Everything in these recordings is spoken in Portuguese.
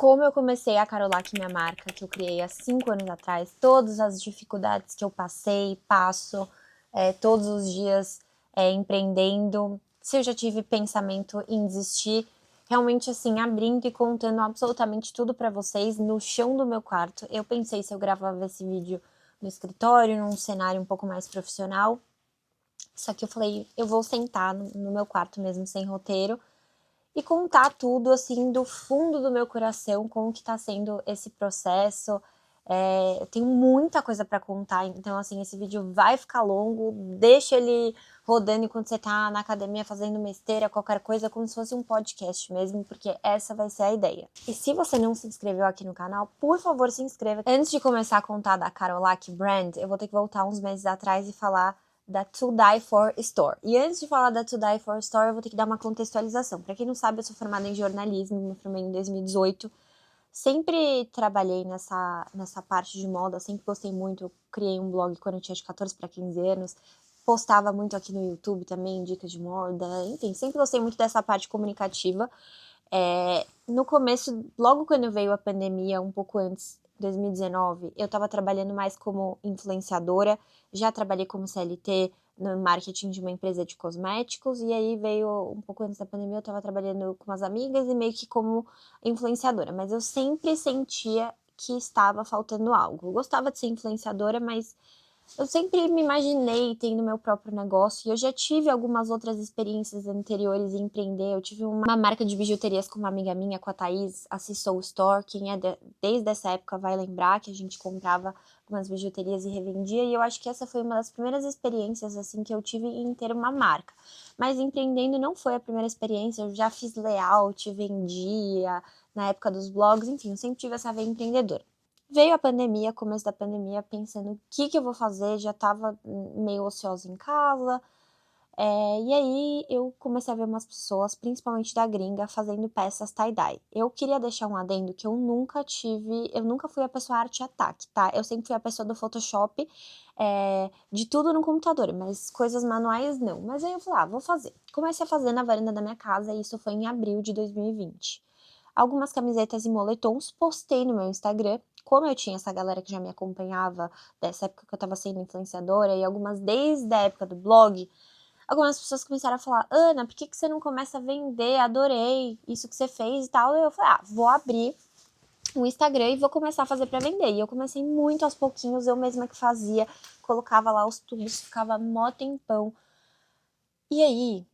como eu comecei a Carolac, minha marca, que eu criei há 5 anos atrás, todas as dificuldades que eu passei, passo, todos os dias empreendendo, se eu já tive pensamento em desistir, realmente assim, abrindo e contando absolutamente tudo pra vocês no chão do meu quarto. Eu pensei se eu gravava esse vídeo no escritório, num cenário um pouco mais profissional, só que eu falei, eu vou sentar no meu quarto mesmo, sem roteiro, e contar tudo, assim, do fundo do meu coração, como que tá sendo esse processo. Eu tenho muita coisa pra contar, então, assim, esse vídeo vai ficar longo, deixa ele rodando enquanto você tá na academia fazendo uma esteira, qualquer coisa, como se fosse um podcast mesmo, porque essa vai ser a ideia. E se você não se inscreveu aqui no canal, por favor, se inscreva. Antes de começar a contar da Carolac Brand, eu vou ter que voltar uns meses atrás e falar da To Die For Store. E antes de falar da To Die For Store, eu vou ter que dar uma contextualização. Para quem não sabe, eu sou formada em jornalismo, me formei em 2018. Sempre trabalhei nessa parte de moda, sempre gostei muito. Eu criei um blog quando eu tinha de 14 para 15 anos. Postava muito aqui no YouTube também, dicas de moda. Enfim, sempre gostei muito dessa parte comunicativa. No começo, logo quando veio a pandemia, um pouco antes, 2019, eu estava trabalhando mais como influenciadora, já trabalhei como CLT no marketing de uma empresa de cosméticos, e aí veio, um pouco antes da pandemia, eu estava trabalhando com umas amigas e meio que como influenciadora, mas eu sempre sentia que estava faltando algo. Eu gostava de ser influenciadora, mas eu sempre me imaginei tendo meu próprio negócio e eu já tive algumas outras experiências anteriores em empreender. Eu tive uma marca de bijuterias com uma amiga minha, com a Thaís, a Soul Store. Quem é desde essa época vai lembrar que a gente comprava algumas bijuterias e revendia. E eu acho que essa foi uma das primeiras experiências assim que eu tive em ter uma marca. Mas empreendendo não foi a primeira experiência. Eu já fiz layout, vendia, na época dos blogs, enfim, eu sempre tive essa veia empreendedora. Veio a pandemia, começo da pandemia, pensando o que eu vou fazer, já tava meio ociosa em casa, e aí eu comecei a ver umas pessoas, principalmente da gringa, fazendo peças tie-dye. Eu queria deixar um adendo que eu nunca fui a pessoa arte-ataque, tá? Eu sempre fui a pessoa do Photoshop, de tudo no computador, mas coisas manuais não. Mas aí eu falei, vou fazer. Comecei a fazer na varanda da minha casa e isso foi em abril de 2020. Algumas camisetas e moletons, postei no meu Instagram. Como eu tinha essa galera que já me acompanhava dessa época que eu tava sendo influenciadora e algumas desde a época do blog, algumas pessoas começaram a falar, Ana, por que você não começa a vender? Adorei isso que você fez e tal. E eu falei, vou abrir um Instagram e vou começar a fazer para vender. E eu comecei muito aos pouquinhos, eu mesma que fazia, colocava lá os tubos, ficava mó tempão. E aí,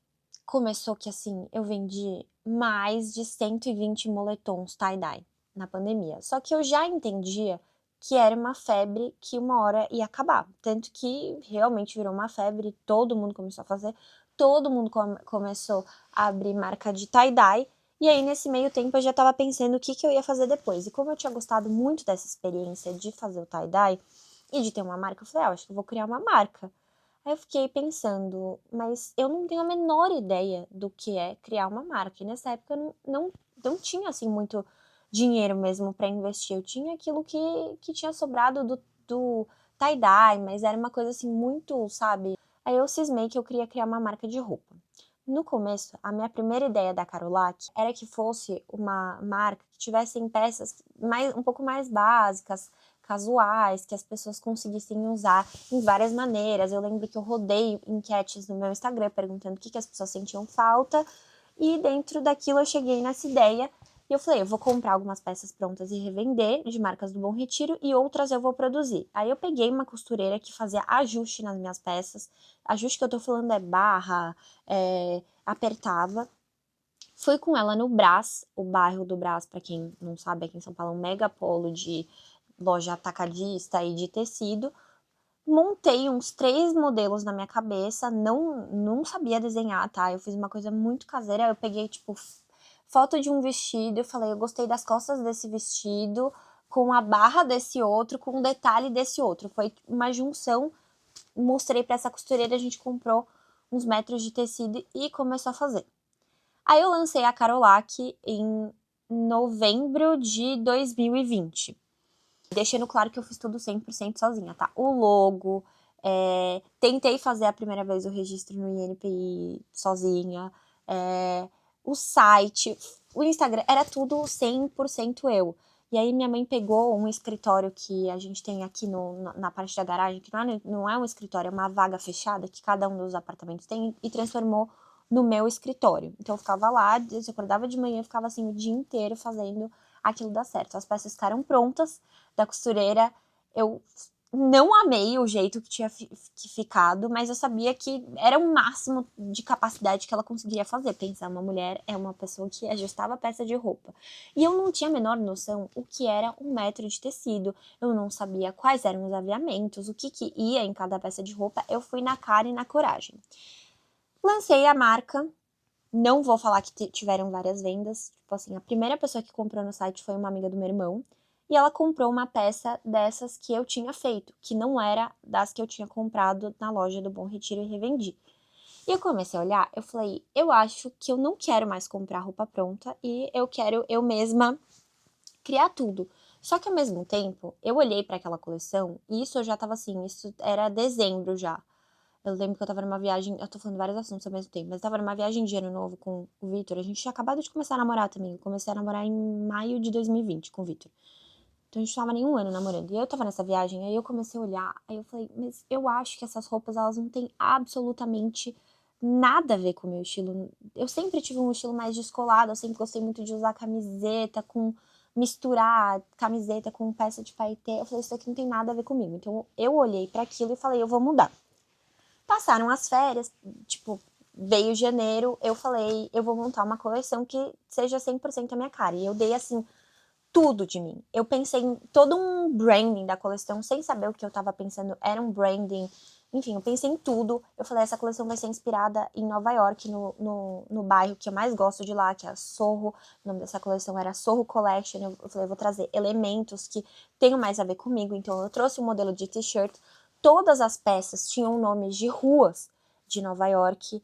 começou que assim, eu vendi mais de 120 moletons tie-dye na pandemia. Só que eu já entendia que era uma febre que uma hora ia acabar. Tanto que realmente virou uma febre, todo mundo começou a fazer, todo mundo começou a abrir marca de tie-dye. E aí, nesse meio tempo, eu já tava pensando o que eu ia fazer depois. E como eu tinha gostado muito dessa experiência de fazer o tie-dye e de ter uma marca, eu falei, acho que eu vou criar uma marca. Aí eu fiquei pensando, mas eu não tenho a menor ideia do que é criar uma marca. E nessa época eu não tinha, assim, muito dinheiro mesmo para investir. Eu tinha aquilo que tinha sobrado do tie-dye, mas era uma coisa, assim, muito, sabe? Aí eu cismei que eu queria criar uma marca de roupa. No começo, a minha primeira ideia da Carolac era que fosse uma marca que tivesse peças um pouco mais básicas, casuais, que as pessoas conseguissem usar em várias maneiras. Eu lembro que eu rodei enquetes no meu Instagram perguntando o que as pessoas sentiam falta, e dentro daquilo eu cheguei nessa ideia e eu falei, eu vou comprar algumas peças prontas e revender de marcas do Bom Retiro e outras eu vou produzir. Aí eu peguei uma costureira que fazia ajuste nas minhas peças, ajuste que eu tô falando é barra, apertava. Fui com ela no Brás, o bairro do Brás, para quem não sabe, aqui em São Paulo, um mega polo de loja atacadista e de tecido. Montei uns 3 modelos na minha cabeça, não sabia desenhar, tá? Eu fiz uma coisa muito caseira, eu peguei, tipo, foto de um vestido, eu falei, eu gostei das costas desse vestido, com a barra desse outro, com um detalhe desse outro. Foi uma junção, mostrei para essa costureira, a gente comprou uns metros de tecido e começou a fazer. Aí eu lancei a Carolac em novembro de 2020. Deixando claro que eu fiz tudo 100% sozinha, tá? O logo, tentei fazer a primeira vez o registro no INPI sozinha, o site, o Instagram era tudo 100% eu. E aí minha mãe pegou um escritório que a gente tem aqui na parte da garagem, que não é um escritório, é uma vaga fechada que cada um dos apartamentos tem, e transformou no meu escritório. Então eu ficava lá, eu acordava de manhã e ficava assim o dia inteiro fazendo aquilo dar certo. As peças ficaram prontas da costureira, eu não amei o jeito que tinha ficado, mas eu sabia que era o máximo de capacidade que ela conseguiria fazer. Pensar, uma mulher é uma pessoa que ajustava a peça de roupa. E eu não tinha a menor noção o que era 1 metro de tecido. Eu não sabia quais eram os aviamentos, o que ia em cada peça de roupa. Eu fui na cara e na coragem. Lancei a marca. Não vou falar que tiveram várias vendas. Tipo assim, a primeira pessoa que comprou no site foi uma amiga do meu irmão. E ela comprou uma peça dessas que eu tinha feito, que não era das que eu tinha comprado na loja do Bom Retiro e revendi. E eu comecei a olhar, eu falei, eu acho que eu não quero mais comprar roupa pronta e eu quero eu mesma criar tudo. Só que ao mesmo tempo, eu olhei para aquela coleção e isso eu já tava assim, isso era dezembro já. Eu lembro que eu tava numa viagem, eu tô falando vários assuntos ao mesmo tempo, mas eu tava numa viagem de ano novo com o Vitor, a gente tinha acabado de começar a namorar também, eu comecei a namorar em maio de 2020 com o Vitor. Então a gente tava nem um ano namorando. E eu tava nessa viagem, aí eu comecei a olhar, aí eu falei, mas eu acho que essas roupas, elas não têm absolutamente nada a ver com o meu estilo. Eu sempre tive um estilo mais descolado, eu sempre gostei muito de usar camiseta com misturar camiseta com peça de paetê. Eu falei, isso aqui não tem nada a ver comigo. Então eu olhei para aquilo e falei, eu vou mudar. Passaram as férias, tipo, veio janeiro, eu falei, eu vou montar uma coleção que seja 100% a minha cara. E eu dei assim tudo de mim. Eu pensei em todo um branding da coleção, sem saber o que eu tava pensando, era um branding. Enfim, eu pensei em tudo. Eu falei, essa coleção vai ser inspirada em Nova York, no bairro que eu mais gosto de lá, que é a Soho. O nome dessa coleção era Soho Collection. Eu falei, eu vou trazer elementos que tenham mais a ver comigo. Então, eu trouxe um modelo de t-shirt. Todas as peças tinham nomes de ruas de Nova York,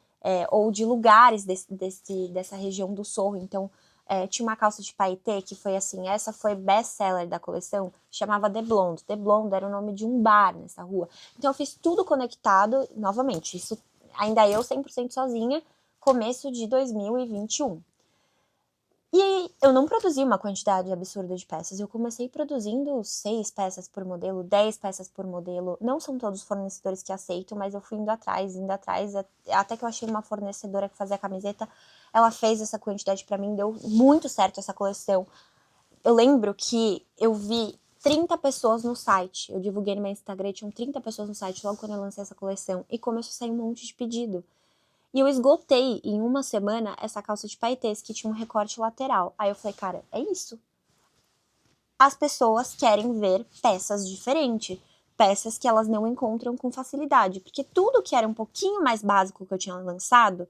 ou de lugares dessa região do Soho. Então, tinha uma calça de paetê que foi assim, essa foi best-seller da coleção, chamava The Blonde. The Blonde era o nome de um bar nessa rua. Então eu fiz tudo conectado, novamente, isso ainda eu 100% sozinha, começo de 2021. E eu não produzi uma quantidade absurda de peças, eu comecei produzindo 6 peças por modelo, 10 peças por modelo. Não são todos os fornecedores que aceitam, mas eu fui indo atrás, até que eu achei uma fornecedora que fazia camiseta. Ela fez essa quantidade para mim, deu muito certo essa coleção. Eu lembro que eu vi 30 pessoas no site, eu divulguei no meu Instagram, tinham 30 pessoas no site logo quando eu lancei essa coleção, e começou a sair um monte de pedido. E eu esgotei em uma semana essa calça de paetês que tinha um recorte lateral. Aí eu falei, cara, é isso. As pessoas querem ver peças diferentes, peças que elas não encontram com facilidade, porque tudo que era um pouquinho mais básico que eu tinha lançado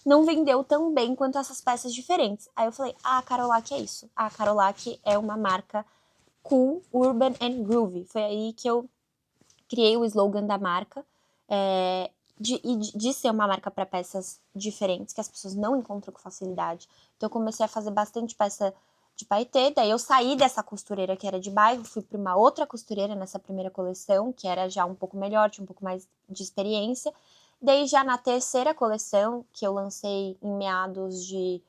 não vendeu tão bem quanto essas peças diferentes. Aí eu falei, a Carolac é isso. A Carolac é uma marca cool, urban and groovy. Foi aí que eu criei o slogan da marca, de ser uma marca para peças diferentes, que as pessoas não encontram com facilidade. Então eu comecei a fazer bastante peça de paetê, daí eu saí dessa costureira que era de bairro, fui para uma outra costureira nessa primeira coleção, que era já um pouco melhor, tinha um pouco mais de experiência. Daí já na terceira coleção, que eu lancei em meados de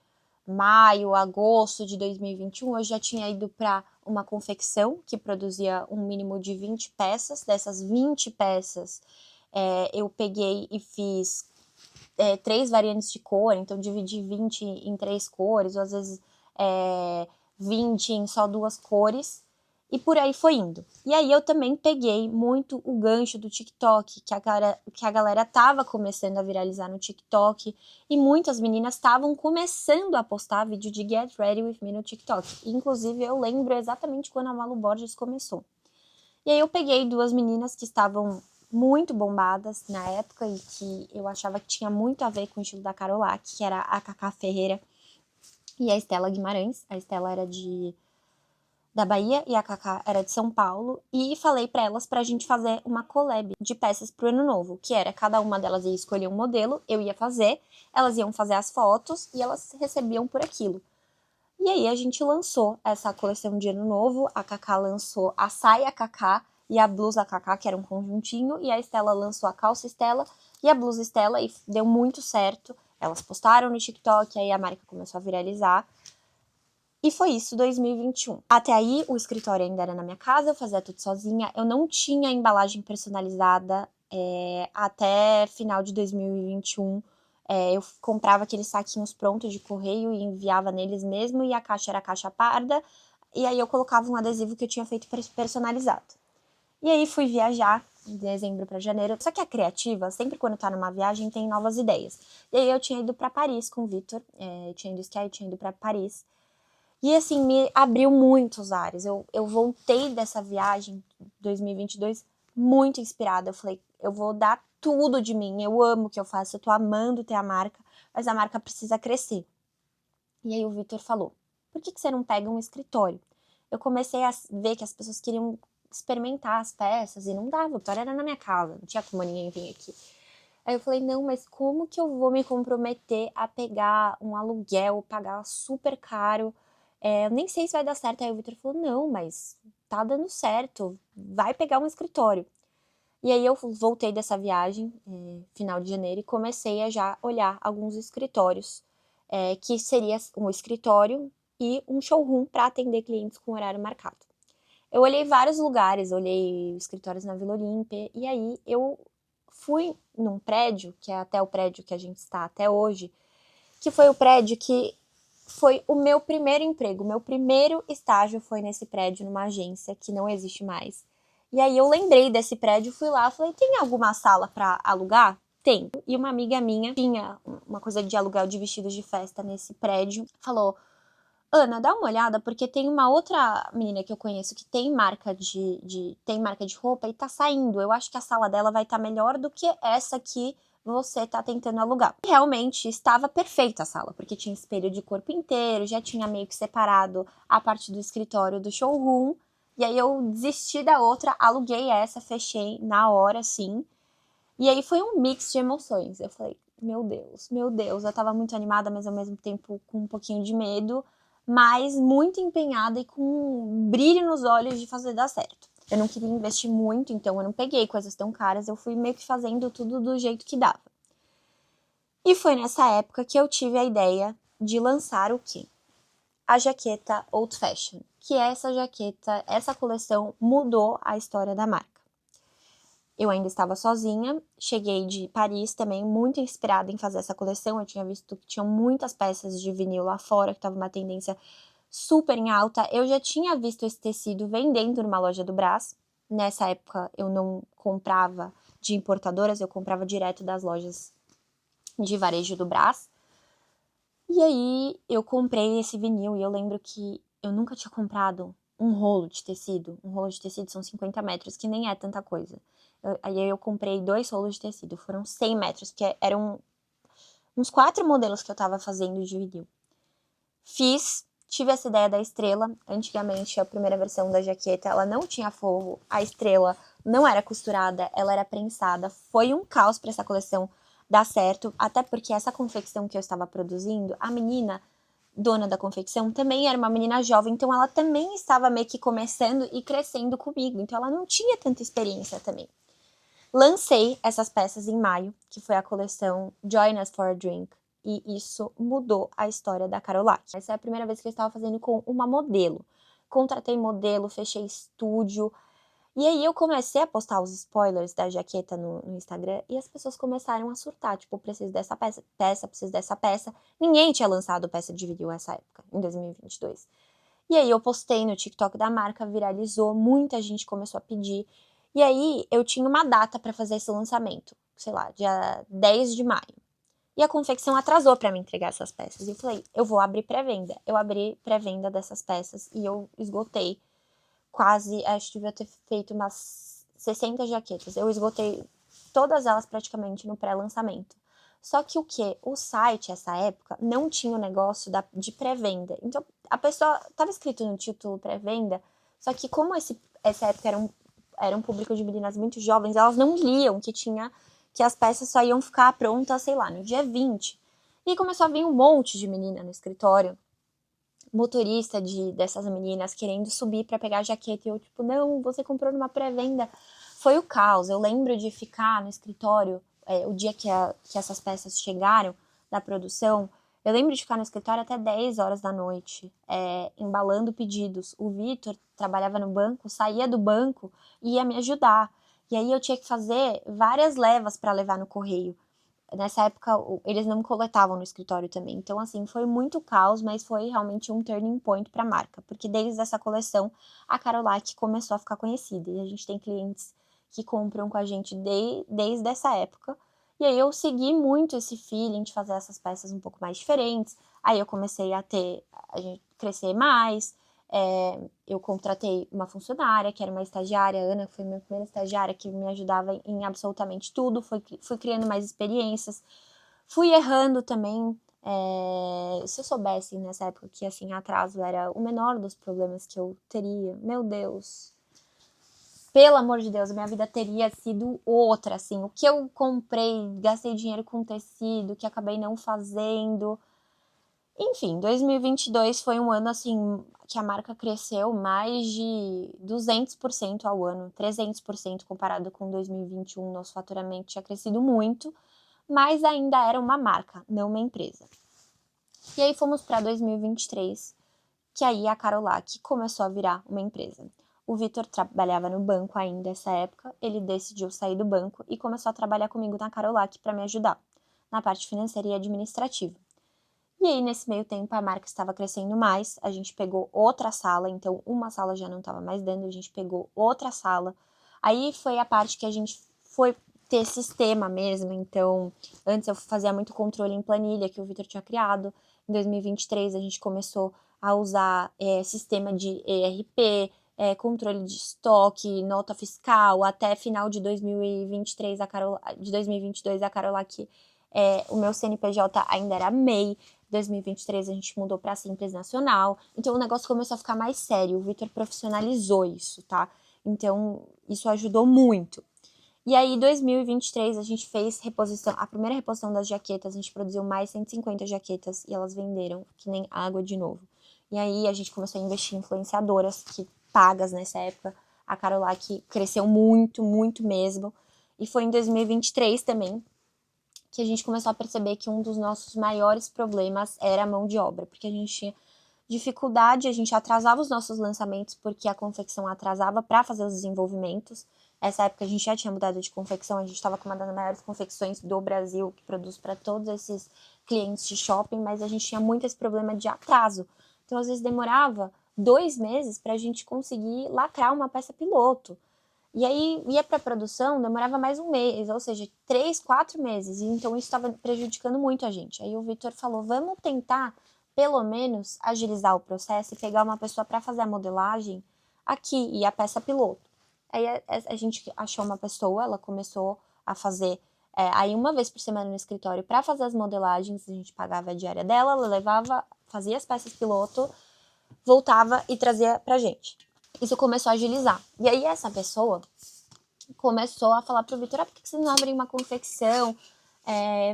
maio, agosto de 2021, eu já tinha ido para uma confecção que produzia um mínimo de 20 peças. Dessas 20 peças, eu peguei e fiz 3 variantes de cor, então dividi 20 em 3 cores, ou às vezes 20 em só 2 cores, e por aí foi indo. E aí eu também peguei muito o gancho do TikTok, que a galera tava começando a viralizar no TikTok, e muitas meninas estavam começando a postar vídeo de Get Ready With Me no TikTok. Inclusive, eu lembro exatamente quando a Malu Borges começou. E aí eu peguei 2 meninas que estavam muito bombadas na época e que eu achava que tinha muito a ver com o estilo da Carolac, que era a Cacá Ferreira e a Estela Guimarães. A Estela era da Bahia e a Cacá era de São Paulo, e falei para elas pra gente fazer uma collab de peças pro ano novo, que era, cada uma delas ia escolher um modelo, eu ia fazer, elas iam fazer as fotos e elas recebiam por aquilo. E aí a gente lançou essa coleção de ano novo, a Cacá lançou a saia Cacá e a blusa Cacá, que era um conjuntinho, e a Estela lançou a calça Estela e a blusa Estela, e deu muito certo. Elas postaram no TikTok, aí a marca começou a viralizar. E foi isso, 2021. Até aí, o escritório ainda era na minha casa, eu fazia tudo sozinha, eu não tinha embalagem personalizada até final de 2021. Eu comprava aqueles saquinhos prontos de correio e enviava neles mesmo, e a caixa era a caixa parda, e aí eu colocava um adesivo que eu tinha feito personalizado. E aí fui viajar de dezembro para janeiro. Só que a criativa, sempre quando tá numa viagem, tem novas ideias. E aí eu tinha ido para Paris com o Vitor, tinha ido esquiar e tinha ido para Paris. E assim, me abriu muitos ares. Eu voltei dessa viagem 2022 muito inspirada. Eu falei, eu vou dar tudo de mim. Eu amo o que eu faço, eu tô amando ter a marca, mas a marca precisa crescer. E aí o Vitor falou, por que você não pega um escritório? Eu comecei a ver que as pessoas queriam experimentar as peças e não dava, o escritório era na minha casa, não tinha como ninguém vir aqui. Aí eu falei, não, mas como que eu vou me comprometer a pegar um aluguel, pagar super caro? Eu nem sei se vai dar certo. Aí o Vitor falou, não, mas tá dando certo, vai pegar um escritório. E aí eu voltei dessa viagem, final de janeiro, e comecei a já olhar alguns escritórios, que seria um escritório e um showroom para atender clientes com horário marcado. Eu olhei vários lugares, olhei escritórios na Vila Olímpia, e aí eu fui num prédio, que é até o prédio que a gente está até hoje, que foi o prédio que foi o meu primeiro emprego, meu primeiro estágio foi nesse prédio, numa agência que não existe mais. E aí eu lembrei desse prédio, fui lá, falei, tem alguma sala para alugar? Tem. E uma amiga minha tinha uma coisa de aluguel de vestidos de festa nesse prédio, falou, Ana, dá uma olhada, porque tem uma outra menina que eu conheço que tem marca tem marca de roupa e tá saindo. Eu acho que a sala dela vai estar melhor do que essa que você tá tentando alugar. E realmente estava perfeita a sala, porque tinha espelho de corpo inteiro, já tinha meio que separado a parte do escritório do showroom. E aí eu desisti da outra, aluguei essa, fechei na hora, sim. E aí foi um mix de emoções. Eu falei, meu Deus, eu tava muito animada, mas ao mesmo tempo com um pouquinho de medo, mas muito empenhada e com um brilho nos olhos de fazer dar certo. Eu não queria investir muito, então eu não peguei coisas tão caras, eu fui meio que fazendo tudo do jeito que dava. E foi nessa época que eu tive a ideia de lançar o quê? A jaqueta Old Fashion, que é essa jaqueta, essa coleção mudou a história da marca. Eu ainda estava sozinha, cheguei de Paris também, muito inspirada em fazer essa coleção. Eu tinha visto que tinham muitas peças de vinil lá fora, que estava uma tendência super em alta. Eu já tinha visto esse tecido vendendo numa loja do Brás. Nessa época eu não comprava de importadoras, eu comprava direto das lojas de varejo do Brás. E aí eu comprei esse vinil e eu lembro que eu nunca tinha comprado um rolo de tecido. Um rolo de tecido são 50 metros, que nem é tanta coisa. Aí eu comprei 2 rolos de tecido, foram 100 metros, que eram uns 4 modelos que eu tava fazendo de vinil. Tive essa ideia da estrela. Antigamente, a primeira versão da jaqueta, ela não tinha forro, a estrela não era costurada, ela era prensada. Foi um caos para essa coleção dar certo, até porque essa confecção que eu estava produzindo, a menina dona da confecção também era uma menina jovem, então ela também estava meio que começando e crescendo comigo, então ela não tinha tanta experiência também. Lancei essas peças em maio, que foi a coleção Join Us for a Drink, e isso mudou a história da Carolac. Essa é a primeira vez que eu estava fazendo com uma modelo. Contratei modelo, fechei estúdio, e aí eu comecei a postar os spoilers da jaqueta no Instagram e as pessoas começaram a surtar, tipo, preciso dessa peça, preciso dessa peça. Ninguém tinha lançado peça de vídeo nessa época, em 2022. E aí eu postei no TikTok da marca, viralizou, muita gente começou a pedir. E aí eu tinha uma data para fazer esse lançamento, sei lá, dia 10 de maio. E a confecção atrasou para me entregar essas peças. E eu falei, eu vou abrir pré-venda. Eu abri pré-venda dessas peças e eu esgotei quase, acho que devia ter feito umas 60 jaquetas. Eu esgotei todas elas praticamente no pré-lançamento. Só que o que? O site, essa época, não tinha o negócio de pré-venda. Então, a pessoa, estava escrito no título pré-venda, só que como essa época era um público de meninas muito jovens, elas não liam que as peças só iam ficar prontas, sei lá, no dia 20. E começou a vir um monte de menina no escritório, motorista dessas meninas querendo subir para pegar a jaqueta. E eu, tipo, não, você comprou numa pré-venda. Foi o caos. Eu lembro de ficar no escritório, o dia que essas peças chegaram da produção, Eu lembro de ficar no escritório até 10 horas da noite, embalando pedidos. O Vitor trabalhava no banco, saía do banco e ia me ajudar. E aí eu tinha que fazer várias levas para levar no correio. Nessa época, eles não coletavam no escritório também. Então, assim, foi muito caos, mas foi realmente um turning point para a marca. Porque desde essa coleção, a Carolac começou a ficar conhecida. E a gente tem clientes que compram com a gente desde essa época. E aí eu segui muito esse feeling de fazer essas peças um pouco mais diferentes. Aí eu comecei a gente crescer mais. Eu contratei uma funcionária, que era uma estagiária, a Ana, que foi minha primeira estagiária, que me ajudava em absolutamente tudo. Fui criando mais experiências. Fui errando também. Se eu soubesse nessa época que, assim, atraso era o menor dos problemas que eu teria, meu Deus, pelo amor de Deus, a minha vida teria sido outra, assim. O que eu comprei, gastei dinheiro com tecido, que acabei não fazendo. Enfim, 2022 foi um ano, assim, que a marca cresceu mais de 200% ao ano, 300% comparado com 2021. Nosso faturamento tinha crescido muito, mas ainda era uma marca, não uma empresa. E aí fomos para 2023, que aí a Carolac começou a virar uma empresa. O Vitor trabalhava no banco ainda nessa época, ele decidiu sair do banco e começou a trabalhar comigo na Carolac para me ajudar na parte financeira e administrativa. E aí, nesse meio tempo, a marca estava crescendo mais, a gente pegou outra sala, então uma sala já não estava mais dando, a gente pegou outra sala. Aí foi a parte que a gente foi ter sistema mesmo, então antes eu fazia muito controle em planilha que o Vitor tinha criado. Em 2023 a gente começou a usar sistema de ERP, controle de estoque, nota fiscal. Até final de 2023, de 2022, a Carolac, o meu CNPJ ainda era MEI. 2023 a gente mudou para Simples Nacional, então o negócio começou a ficar mais sério, o Vitor profissionalizou isso, tá? Então isso ajudou muito. E aí, em 2023, a gente fez reposição, a primeira reposição das jaquetas, a gente produziu mais 150 jaquetas e elas venderam que nem água de novo. E aí a gente começou a investir em influenciadoras que pagas nessa época. A Carolac cresceu muito, muito mesmo. E foi em 2023 também que a gente começou a perceber que um dos nossos maiores problemas era a mão de obra, porque a gente tinha dificuldade, a gente atrasava os nossos lançamentos porque a confecção atrasava para fazer os desenvolvimentos. Essa época a gente já tinha mudado de confecção, a gente estava com uma das maiores confecções do Brasil, que produz para todos esses clientes de shopping, mas a gente tinha muito esse problema de atraso. Então, às vezes, demorava 2 meses para a gente conseguir lacrar uma peça piloto. E aí ia para a produção, demorava mais um mês, ou seja, 3, 4 meses. E então isso estava prejudicando muito a gente. Aí o Vitor falou: vamos tentar, pelo menos, agilizar o processo e pegar uma pessoa para fazer a modelagem aqui e a peça piloto. Aí a gente achou uma pessoa, ela começou a fazer aí uma vez por semana no escritório para fazer as modelagens, a gente pagava a diária dela, ela levava, fazia as peças piloto, voltava e trazia pra gente. Isso começou a agilizar. E aí essa pessoa começou a falar pro Vitor: por que vocês não abrem uma confecção?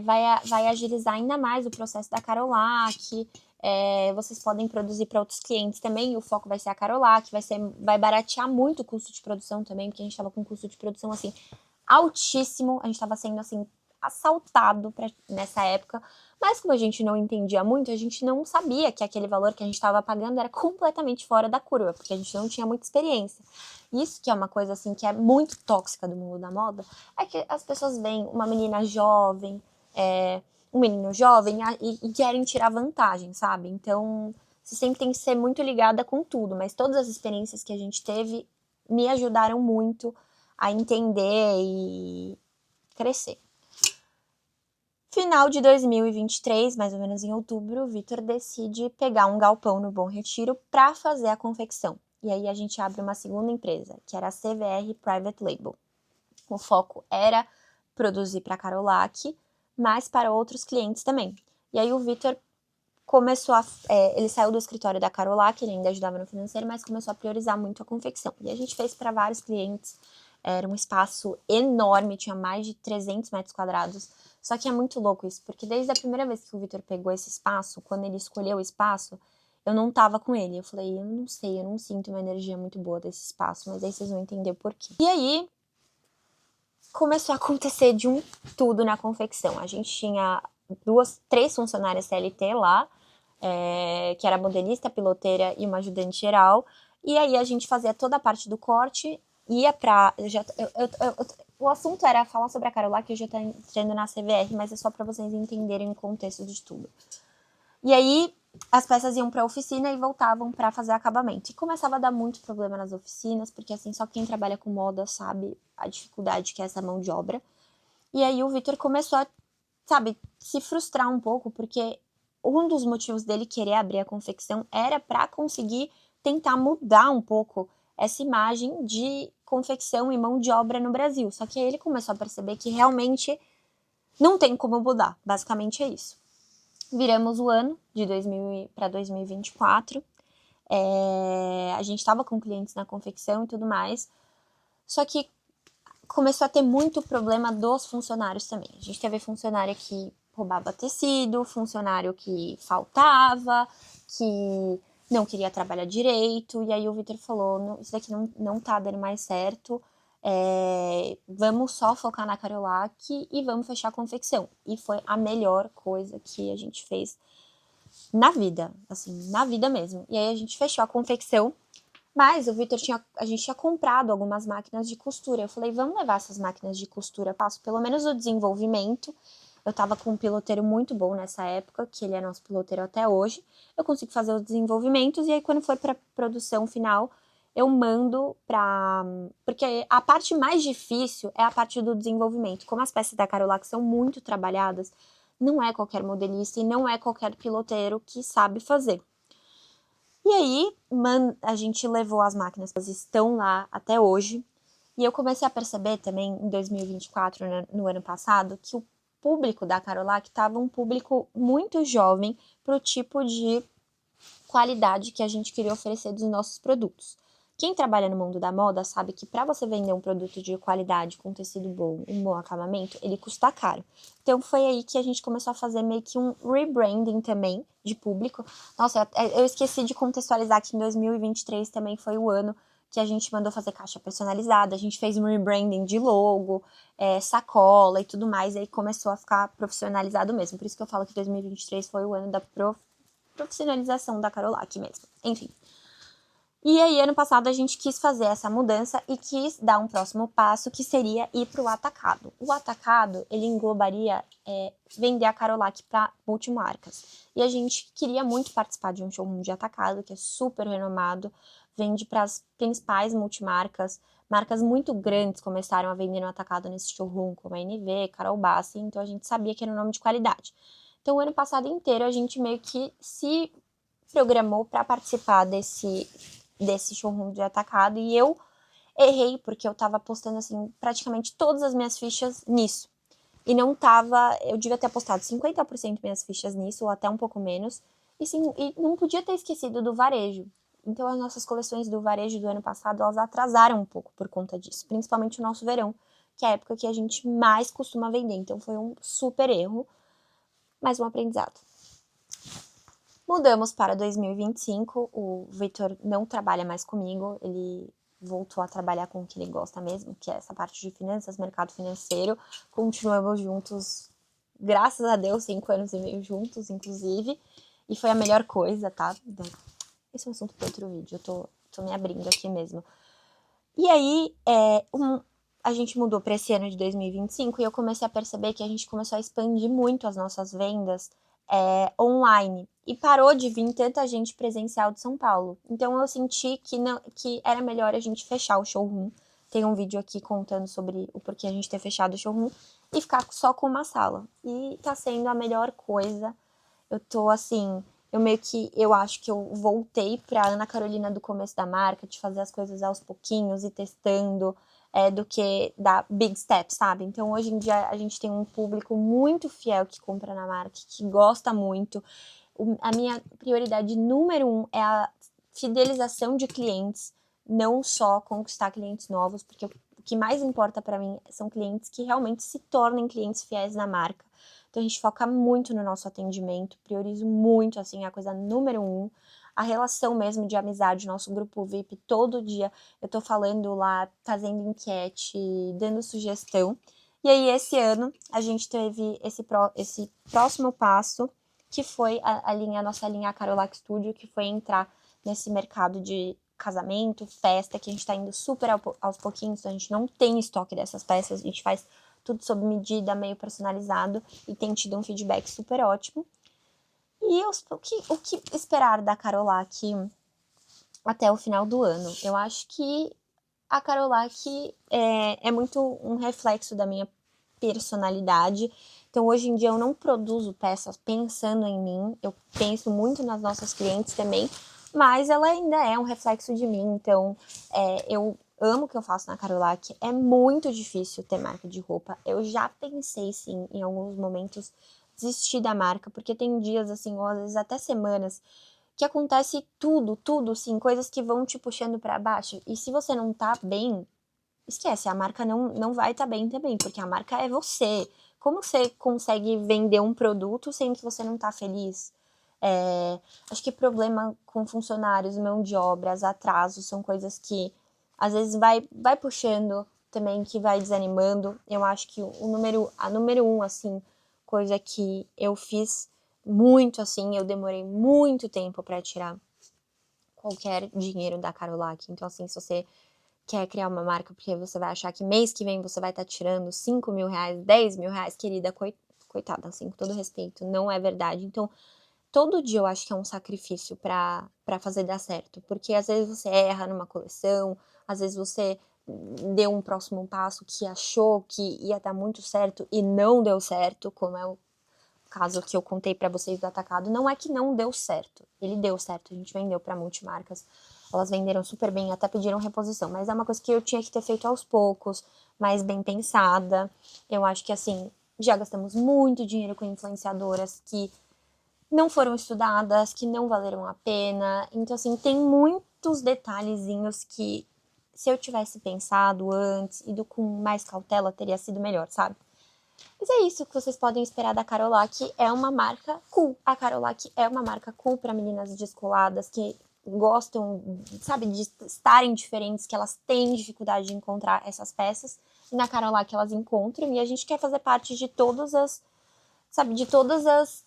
Vai agilizar ainda mais o processo da Carolac. Vocês podem produzir para outros clientes também. O foco vai ser a Carolac, vai baratear muito o custo de produção também, porque a gente estava com um custo de produção assim altíssimo. A gente estava sendo assim assaltado nessa época, mas como a gente não entendia muito, a gente não sabia que aquele valor que a gente estava pagando era completamente fora da curva, porque a gente não tinha muita experiência. Isso que é uma coisa assim que é muito tóxica do mundo da moda, é que as pessoas veem uma menina jovem, um menino jovem e querem tirar vantagem, sabe? Então, você sempre tem que ser muito ligada com tudo, mas todas as experiências que a gente teve me ajudaram muito a entender e crescer. Final de 2023, mais ou menos em outubro, o Vitor decide pegar um galpão no Bom Retiro para fazer a confecção. E aí a gente abre uma segunda empresa, que era a CVR Private Label. O foco era produzir para a Carolac, mas para outros clientes também. E aí o Vitor começou ele saiu do escritório da Carolac, ele ainda ajudava no financeiro, mas começou a priorizar muito a confecção. E a gente fez para vários clientes, era um espaço enorme, tinha mais de 300 metros quadrados. Só que é muito louco isso, porque desde a primeira vez que o Vitor pegou esse espaço, quando ele escolheu o espaço, eu não tava com ele. Eu falei: eu não sei, eu não sinto uma energia muito boa desse espaço, mas aí vocês vão entender o porquê. E aí, começou a acontecer de tudo na confecção. A gente tinha três funcionárias CLT lá, que era modelista, piloteira e uma ajudante geral. E aí a gente fazia toda a parte do corte, ia pra... o assunto era falar sobre a Caroline, que eu já tô entrando na CVR, mas é só para vocês entenderem o contexto de tudo. E aí as peças iam para a oficina e voltavam para fazer acabamento. E começava a dar muito problema nas oficinas, porque assim, só quem trabalha com moda sabe a dificuldade que é essa mão de obra. E aí o Vitor começou a, sabe, se frustrar um pouco, porque um dos motivos dele querer abrir a confecção era para conseguir tentar mudar um pouco essa imagem de confecção e mão de obra no Brasil. Só que aí ele começou a perceber que realmente não tem como mudar. Basicamente é isso. Viramos o ano de 2000 para 2024. A gente estava com clientes na confecção e tudo mais. Só que começou a ter muito problema dos funcionários também. A gente teve funcionário que roubava tecido, funcionário que faltava, que não queria trabalhar direito. E aí o Vitor falou, isso daqui não tá dando mais certo. Vamos só focar na Carolac e vamos fechar a confecção. E foi a melhor coisa que a gente fez na vida, assim, na vida mesmo. E aí a gente fechou a confecção, mas o Vitor a gente tinha comprado algumas máquinas de costura. Eu falei, vamos levar essas máquinas de costura, passo pelo menos o desenvolvimento. Eu tava com um piloteiro muito bom nessa época, que ele é nosso piloteiro até hoje. Eu consigo fazer os desenvolvimentos e aí quando for para produção final, eu mando pra... Porque a parte mais difícil é a parte do desenvolvimento. Como as peças da Carolac são muito trabalhadas, não é qualquer modelista e não é qualquer piloteiro que sabe fazer. E aí, a gente levou as máquinas, elas estão lá até hoje. E eu comecei a perceber também, em 2024, no ano passado, que o público da Carolac estava um público muito jovem para o tipo de qualidade que a gente queria oferecer dos nossos produtos. Quem trabalha no mundo da moda sabe que para você vender um produto de qualidade, com tecido bom, um bom acabamento, ele custa caro. Então foi aí que a gente começou a fazer meio que um rebranding também de público. Nossa, eu esqueci de contextualizar que em 2023 também foi o ano que a gente mandou fazer caixa personalizada, a gente fez um rebranding de logo, sacola e tudo mais, e aí começou a ficar profissionalizado mesmo. Por isso que eu falo que 2023 foi o ano da profissionalização da Carolac mesmo. Enfim. E aí, ano passado, a gente quis fazer essa mudança e quis dar um próximo passo, que seria ir para o atacado. O atacado, ele englobaria vender a Carolac para multimarcas. E a gente queria muito participar de um showroom de atacado, que é super renomado, vende para as principais multimarcas. Marcas muito grandes começaram a vender no atacado nesse showroom, como a NV, Carol Bassi, então a gente sabia que era um nome de qualidade. Então, o ano passado inteiro, a gente meio que se programou para participar desse showroom de atacado, e eu errei, porque eu tava apostando, assim, praticamente todas as minhas fichas nisso. E não tava, eu devia ter apostado 50% minhas fichas nisso, ou até um pouco menos, e, sim, e não podia ter esquecido do varejo. Então as nossas coleções do varejo do ano passado, elas atrasaram um pouco por conta disso, principalmente o nosso verão, que é a época que a gente mais costuma vender. Então foi um super erro, mas um aprendizado. Mudamos para 2025, o Vitor não trabalha mais comigo, ele voltou a trabalhar com o que ele gosta mesmo, que é essa parte de finanças, mercado financeiro. Continuamos juntos, graças a Deus, 5 anos e meio juntos, inclusive, e foi a melhor coisa, tá? Esse é um assunto para outro vídeo, eu tô me abrindo aqui mesmo. E aí, a gente mudou para esse ano de 2025 e eu comecei a perceber que a gente começou a expandir muito as nossas vendas online. E parou de vir tanta gente presencial de São Paulo. Então eu senti que era melhor a gente fechar o showroom. Tem um vídeo aqui contando sobre o porquê a gente ter fechado o showroom e ficar só com uma sala. E tá sendo a melhor coisa. Eu tô assim, eu acho que eu voltei pra Ana Carolina do começo da marca, de fazer as coisas aos pouquinhos e testando, do que dar big steps, sabe? Então, hoje em dia, a gente tem um público muito fiel que compra na marca, que gosta muito. A minha prioridade número 1 é a fidelização de clientes, não só conquistar clientes novos, porque o que mais importa para mim são clientes que realmente se tornem clientes fiéis na marca. Então, a gente foca muito no nosso atendimento, priorizo muito, assim, a coisa número 1, a relação mesmo de amizade, nosso grupo VIP, todo dia eu tô falando lá, fazendo enquete, dando sugestão. E aí, esse ano, a gente teve esse próximo passo, que foi a nossa linha Carolac Studio, que foi entrar nesse mercado de casamento, festa, que a gente tá indo super aos pouquinhos, então a gente não tem estoque dessas peças, a gente faz tudo sob medida, meio personalizado, e tem tido um feedback super ótimo. E o que esperar da Carolac até o final do ano? Eu acho que a Carolac é muito um reflexo da minha personalidade. Então, hoje em dia, eu não produzo peças pensando em mim, eu penso muito nas nossas clientes também, mas ela ainda é um reflexo de mim. Então, eu amo o que eu faço na Carolac. É muito difícil ter marca de roupa. Eu já pensei, sim, em alguns momentos, desistir da marca, porque tem dias, assim, ou às vezes até semanas, que acontece tudo, sim, coisas que vão te puxando para baixo. E se você não tá bem, esquece, a marca não vai estar bem também, porque a marca é você. Como você consegue vender um produto sendo que você não tá feliz? Acho que problema com funcionários, mão de obras, atrasos, são coisas que às vezes vai puxando também, que vai desanimando. Eu acho que a número um, assim, coisa que eu fiz muito, assim, eu demorei muito tempo para tirar qualquer dinheiro da Carolac. Então, assim, se você quer criar uma marca porque você vai achar que mês que vem você vai estar tirando 5 mil reais, 10 mil reais, querida, coitada, assim, com todo respeito, não é verdade. Então, todo dia eu acho que é um sacrifício para fazer dar certo, porque às vezes você erra numa coleção, às vezes você deu um próximo passo que achou que ia dar muito certo e não deu certo, como é o caso que eu contei para vocês do atacado. Não é que não deu certo, ele deu certo, a gente vendeu para multimarcas, elas venderam super bem, até pediram reposição, mas é uma coisa que eu tinha que ter feito aos poucos, mais bem pensada. Eu acho que, assim, já gastamos muito dinheiro com influenciadoras que não foram estudadas, que não valeram a pena. Então, assim, tem muitos detalhezinhos que, se eu tivesse pensado antes, ido com mais cautela, teria sido melhor, sabe? Mas é isso que vocês podem esperar da Carolac. É uma marca cool. A Carolac é uma marca cool para meninas descoladas que gostam, sabe, de estarem diferentes, que elas têm dificuldade de encontrar essas peças. E na Carolac elas encontram. E a gente quer fazer parte de todas as, sabe, de todas as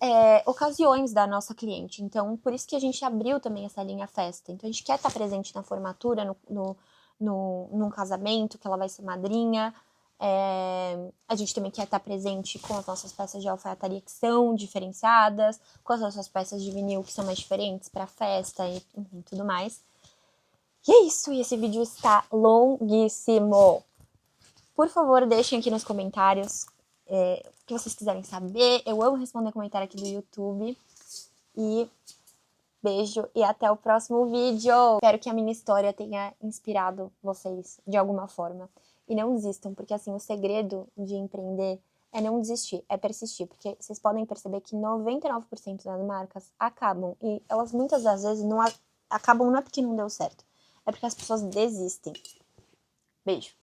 ocasiões da nossa cliente. Então, por isso que a gente abriu também essa linha festa. Então, a gente quer estar presente na formatura, num casamento, que ela vai ser madrinha. A gente também quer estar presente com as nossas peças de alfaiataria que são diferenciadas, com as nossas peças de vinil que são mais diferentes para festa e enfim, tudo mais. E é isso, e esse vídeo está longuíssimo. Por favor, deixem aqui nos comentários o que vocês quiserem saber. Eu amo responder comentário aqui do YouTube. E beijo e até o próximo vídeo. Espero que a minha história tenha inspirado vocês de alguma forma. E não desistam, porque assim, o segredo de empreender é não desistir, é persistir. Porque vocês podem perceber que 99% das marcas acabam. E elas muitas das vezes não acabam, não é porque não deu certo. É porque as pessoas desistem. Beijo.